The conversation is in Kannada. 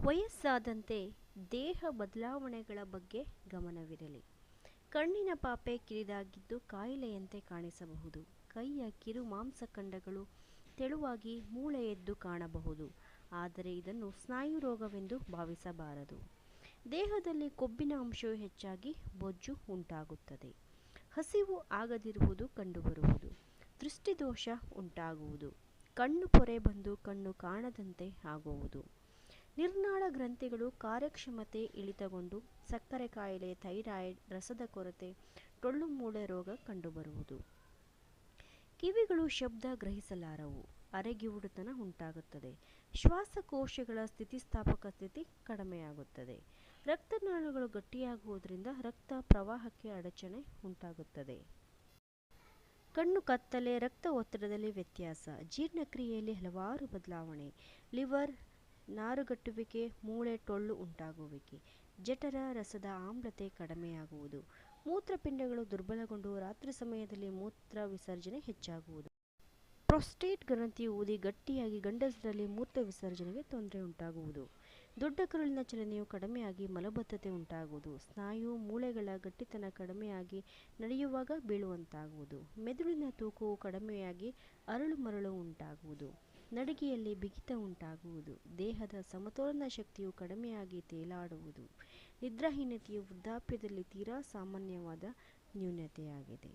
ವಯಸ್ಸಾದಂತೆ ದೇಹ ಬದಲಾವಣೆಗಳ ಬಗ್ಗೆ ಗಮನವಿರಲಿ. ಕಣ್ಣಿನ ಪಾಪೆ ಕಿರಿದಾಗಿದ್ದು ಕಾಯಿಲೆಯಂತೆ ಕಾಣಿಸಬಹುದು. ಕೈಯ ಕಿರು ಮಾಂಸಖಂಡಗಳು ತೆಳುವಾಗಿ ಮೂಳೆ ಎದ್ದು ಕಾಣಬಹುದು. ಆದರೆ ಇದನ್ನು ಸ್ನಾಯು ರೋಗವೆಂದು ಭಾವಿಸಬಾರದು. ದೇಹದಲ್ಲಿ ಕೊಬ್ಬಿನ ಅಂಶವು ಹೆಚ್ಚಾಗಿ ಬೊಜ್ಜು ಉಂಟಾಗುತ್ತದೆ. ಹಸಿವು ಆಗದಿರುವುದು ಕಂಡುಬರುವುದು. ದೃಷ್ಟಿದೋಷ ಉಂಟಾಗುವುದು. ಕಣ್ಣು ಪೊರೆ ಬಂದು ಕಣ್ಣು ಕಾಣದಂತೆ ಆಗುವುದು. ನಿರ್ನಾಳ ಗ್ರಂಥಿಗಳು ಕಾರ್ಯಕ್ಷಮತೆ ಇಳಿತಗೊಂಡು ಸಕ್ಕರೆ ಕಾಯಿಲೆ, ಥೈರಾಯ್ಡ್, ರಸದ ಕೊರತೆ, ಟೊಳ್ಳು ಮೂಳೆ ರೋಗ ಕಂಡುಬರುವುದು. ಕಿವಿಗಳು ಶಬ್ದ ಗ್ರಹಿಸಲಾರವು. ಅರೆಗಿವುಡುತನ ಉಂಟಾಗುತ್ತದೆ. ಶ್ವಾಸಕೋಶಗಳ ಸ್ಥಿತಿಸ್ಥಾಪಕ ಸ್ಥಿತಿ ಕಡಿಮೆಯಾಗುತ್ತದೆ. ರಕ್ತನಾಳಗಳು ಗಟ್ಟಿಯಾಗುವುದರಿಂದ ರಕ್ತ ಪ್ರವಾಹಕ್ಕೆ ಅಡಚಣೆ ಉಂಟಾಗುತ್ತದೆ. ಕಣ್ಣು ಕತ್ತಲೆ, ರಕ್ತ ಒತ್ತಡದಲ್ಲಿ ವ್ಯತ್ಯಾಸ, ಜೀರ್ಣಕ್ರಿಯೆಯಲ್ಲಿ ಹಲವಾರು ಬದಲಾವಣೆ, ಲಿವರ್ ನಾರುಗಟ್ಟುವಿಕೆ, ಮೂಳೆ ಟೊಳ್ಳು ಉಂಟಾಗುವಿಕೆ, ಜಠರ ರಸದ ಆಮ್ಲತೆ ಕಡಿಮೆಯಾಗುವುದು, ಮೂತ್ರಪಿಂಡಗಳು ದುರ್ಬಲಗೊಂಡು ರಾತ್ರಿ ಸಮಯದಲ್ಲಿ ಮೂತ್ರ ವಿಸರ್ಜನೆ ಹೆಚ್ಚಾಗುವುದು. ಪ್ರೊಸ್ಟೇಟ್ ಗ್ರಂಥಿಯು ಊದಿ ಗಟ್ಟಿಯಾಗಿ ಗಂಡಸರಲ್ಲಿ ಮೂತ್ರ ವಿಸರ್ಜನೆಗೆ ತೊಂದರೆ ಉಂಟಾಗುವುದು. ದೊಡ್ಡ ಕರುಳಿನ ಚಲನೆಯು ಕಡಿಮೆಯಾಗಿ ಮಲಬದ್ಧತೆ ಉಂಟಾಗುವುದು. ಸ್ನಾಯು ಮೂಳೆಗಳ ಗಟ್ಟಿತನ ಕಡಿಮೆಯಾಗಿ ನಡೆಯುವಾಗ ಬೀಳುವಂತಾಗುವುದು. ಮೆದುಳಿನ ತೂಕವು ಕಡಿಮೆಯಾಗಿ ಅರಳು ಮರಳು ಉಂಟಾಗುವುದು. ನಡಿಗೆಯಲ್ಲಿ ಬಿಗಿತ ಉಂಟಾಗುವುದು. ದೇಹದ ಸಮತೋಲನ ಶಕ್ತಿಯು ಕಡಿಮೆಯಾಗಿ ತೇಲಾಡುವುದು. ನಿದ್ರಾಹೀನತೆಯು ವೃದ್ಧಾಪ್ಯದಲ್ಲಿ ತೀರಾ ಸಾಮಾನ್ಯವಾದ ನ್ಯೂನತೆಯಾಗಿದೆ.